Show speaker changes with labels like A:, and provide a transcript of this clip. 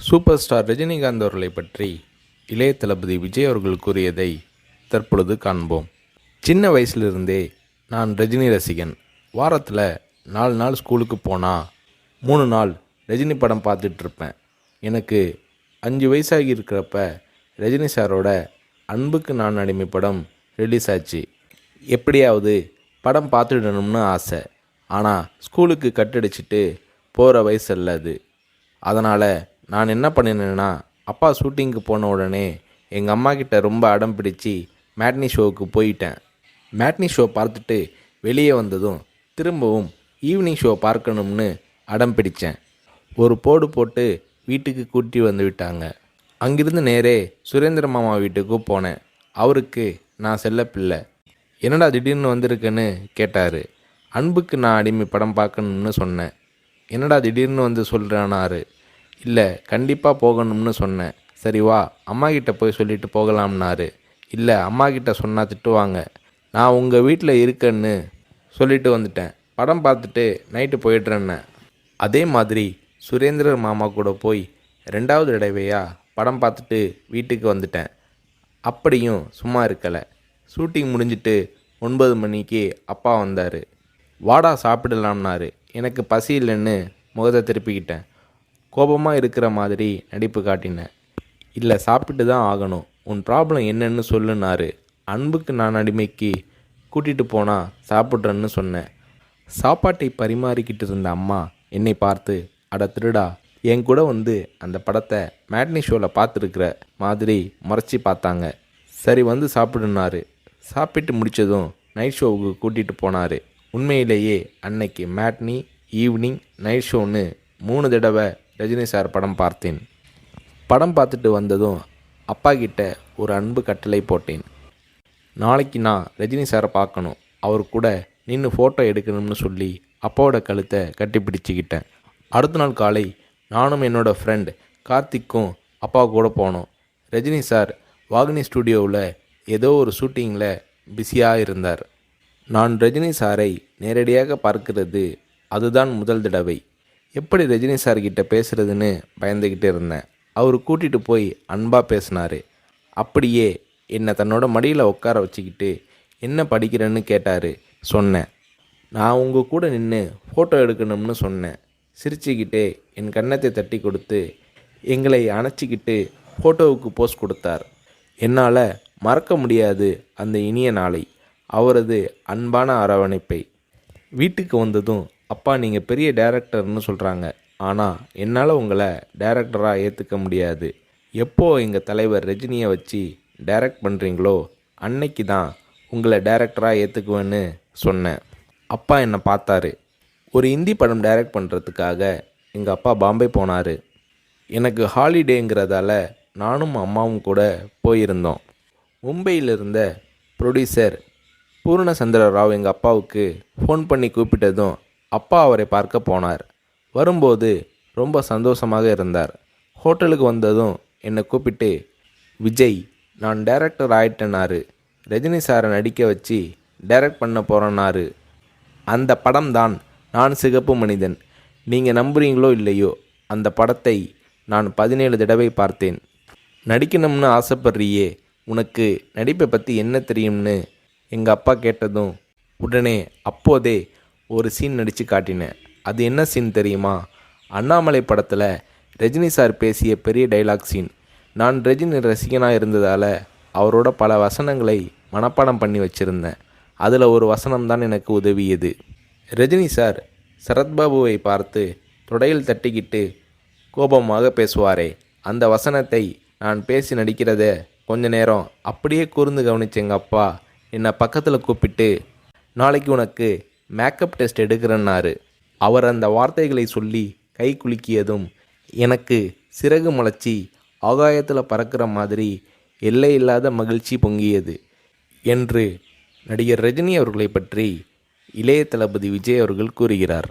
A: Super star Rajinikanth அவர்களை பற்றி இளைய தளபதி விஜய் அவர்கள் கூறியதை தற்பொழுது காண்போம். சின்ன வயசுலிருந்தே நான் ரஜினி ரசிகன். வாரத்தில் 4 நாள் ஸ்கூலுக்கு போனால் 3 நாள் ரஜினி படம் பார்த்துட்ருப்பேன். எனக்கு 5 வயசாகி இருக்கிறப்ப ரஜினி சாரோட அன்புக்கு நான் அடிமை படம் ரிலீஸ் ஆச்சு. எப்படியாவது படம் பார்த்துடணும்னு ஆசை. ஆனால் ஸ்கூலுக்கு கட்டடிச்சிட்டு போகிற வயசு அல்ல அது. அதனால் நான் என்ன பண்ணினேன்னா, அப்பா ஷூட்டிங்க்கு போன உடனே எங்கள் அம்மா கிட்ட ரொம்ப அடம் பிடிச்சி மேட்னி ஷோவுக்கு போயிட்டேன். மேட்னி ஷோ பார்த்துட்டு வெளியே வந்ததும் திரும்பவும் ஈவினிங் ஷோ பார்க்கணும்னு அடம் பிடித்தேன். ஒரு போடு போட்டு வீட்டுக்கு கூட்டி வந்து விட்டாங்க. அங்கிருந்து நேரே சுரேந்திர மாமா வீட்டுக்கு போனேன். அவருக்கு நான் செல்ல பிள்ளை. என்னடா திடீர்னு வந்திருக்குன்னு கேட்டார். அன்புக்கு நான் அடிமை படம் பார்க்கணும்னு சொன்னேன். என்னடா திடீர்னு வந்து சொல்கிறானாரு. இல்லை, கண்டிப்பாக போகணும்னு சொன்னேன். சரி வா, அம்மா கிட்ட போய் சொல்லிட்டு போகலாம்னாரு. இல்லை, அம்மா கிட்ட சொன்னால் திட்டுவாங்க. நான் உங்கள் வீட்டில் இருக்கேன்னு சொல்லிட்டு வந்துட்டேன். படம் பார்த்துட்டு நைட்டு போயிடுறேன்னு. அதே மாதிரி சுரேந்திரர் மாமா கூட போய் 2வது தடவையாக படம் பார்த்துட்டு வீட்டுக்கு வந்துட்டேன். அப்படியும் சும்மா இருக்கலை. ஷூட்டிங் முடிஞ்சிட்டு 9 மணிக்கு அப்பா வந்தார். வாடா சாப்பிடலாம்னாரு. எனக்கு பசி இல்லைன்னு முகத்தை திருப்பிக்கிட்டேன். கோபமாக இருக்கிற மாதிரி நடிப்பு காட்டினேன். இல்லை, சாப்பிட்டு தான் ஆகணும். உன் ப்ராப்ளம் என்னன்னு சொல்லுனாரு. அன்புக்கு நான் அடிமைக்கு கூட்டிகிட்டு போனால் சாப்பிட்றேன்னு சொன்னேன். சாப்பாட்டை பரிமாறிக்கிட்டு இருந்த அம்மா என்னை பார்த்து, அட திருடா, என் கூட வந்து அந்த படத்தை மேட்னி ஷோவில் பார்த்துருக்குற மாதிரி முறைச்சி பார்த்தாங்க. சரி வந்து சாப்பிடுனாரு. சாப்பிட்டு முடித்ததும் நைட் ஷோவுக்கு கூட்டிகிட்டு போனார். உண்மையிலேயே அன்னைக்கு மேட்னி, ஈவினிங், நைட் ஷோன்னு 3 தடவை ரஜினி சார் படம் பார்த்தேன். படம் பார்த்துட்டு வந்ததும் அப்பா கிட்ட ஒரு அன்பு கட்டளை போட்டேன். நாளைக்கு நான் ரஜினி சாரை பார்க்கணும், அவர் கூட நின்று ஃபோட்டோ எடுக்கணும்னு சொல்லி அப்பாவோட கழுத்தை கட்டி பிடிச்சிக்கிட்டேன். அடுத்த நாள் காலை நானும் என்னோடய ஃப்ரெண்ட் கார்த்திக்கும் அப்பா கூட போனோம். ரஜினி சார் வாகினி ஸ்டுடியோவில் ஏதோ ஒரு ஷூட்டிங்கில் பிஸியாக இருந்தார். நான் ரஜினி சாரை நேரடியாக பார்க்கிறது அதுதான் முதல் தடவை. எப்படி ரஜினி சார்கிட்ட பேசுகிறதுன்னு பயந்துக்கிட்டு இருந்தேன். அவர் கூட்டிகிட்டு போய் அன்பாக பேசினார். அப்படியே என்னை தன்னோட மடியில் உட்கார வச்சுக்கிட்டு என்ன படிக்கிறேன்னு கேட்டார். சொன்னேன், நான் உங்கள் கூட நின்று ஃபோட்டோ எடுக்கணும்னு சொன்னேன். சிரிச்சுக்கிட்டே என் கன்னத்தை தட்டி கொடுத்து எங்களை அணைச்சிக்கிட்டு ஃபோட்டோவுக்கு போஸ் கொடுத்தார். என்னால் மறக்க முடியாது அந்த இனிய நாளை, அவரது அன்பான அரவணைப்பை. வீட்டுக்கு வந்ததும், அப்பா நீங்கள் பெரிய டைரக்டர்னு சொல்கிறாங்க, ஆனால் என்னால் உங்களை டைரக்டராக ஏற்றுக்க முடியாது. எப்போ எங்கள் தலைவர் ரஜினியை வச்சு டைரக்ட் பண்ணுறீங்களோ அன்னைக்கு தான் உங்களை டைரக்டராக ஏற்றுக்குவேன்னு சொன்னேன். அப்பா என்னை பார்த்தாரு. ஒரு ஹிந்தி படம் டைரக்ட் பண்ணுறதுக்காக எங்கள் அப்பா பாம்பே போனார். எனக்கு ஹாலிடேங்கிறதால நானும் அம்மாவும் கூட போயிருந்தோம். மும்பையில் இருந்த ப்ரொடியூசர் பூர்ணச்சந்திர ராவ் எங்கள் அப்பாவுக்கு ஃபோன் பண்ணி கூப்பிட்டதும் அப்பா அவரை பார்க்க போனார். வரும்போது ரொம்ப சந்தோஷமாக இருந்தார். ஹோட்டலுக்கு வந்ததும் என்னை கூப்பிட்டு, விஜய், நான் டைரக்டர் ஆயிட்டேனாரு. ரஜினி சாரை நடிக்க வச்சு டைரக்ட் பண்ண போகிறேன்னாரு. அந்த படம் தான் நான் சிகப்பு மனிதன். நீங்கள் நம்புறீங்களோ இல்லையோ, அந்த படத்தை நான் 17 தடவை பார்த்தேன். நடிக்கணும்னு ஆசைப்படுறியே, உனக்கு நடிப்பை பற்றி என்ன தெரியும்னு எங்கள் அப்பா கேட்டதும் உடனே அப்போதே ஒரு சீன் நடித்து காட்டினேன். அது என்ன சீன் தெரியுமா? அண்ணாமலை படத்தில் ரஜினி சார் பேசிய பெரிய டைலாக் சீன். நான் ரஜினி ரசிகனாக இருந்ததால் அவரோட பல வசனங்களை மனப்பாடம் பண்ணி வச்சுருந்தேன். அதில் ஒரு வசனம் தான் எனக்கு உதவியது. ரஜினி சார் சரத்பாபுவை பார்த்து தொடையில் தட்டிக்கிட்டு கோபமாக பேசுவாரே, அந்த வசனத்தை நான் பேசி நடிக்கிறத கொஞ்ச நேரம் அப்படியே கூர்ந்து கவனிச்ச எங்கள் அப்பா என்னை பக்கத்தில் கூப்பிட்டு, நாளைக்கு உனக்கு மேக்கப் டெஸ்ட் எடுக்கிறேன்னாரு. அவர் அந்த வார்த்தைகளை சொல்லி கை குலுக்கியதும் எனக்கு சிறகு முளைச்சி ஆகாயத்தில் பறக்கிற மாதிரி எல்லையில்லாத மகிழ்ச்சி பொங்கியது என்று நடிகர் ரஜினி அவர்களை பற்றி இளைய தளபதி விஜய் அவர்கள் கூறுகிறார்.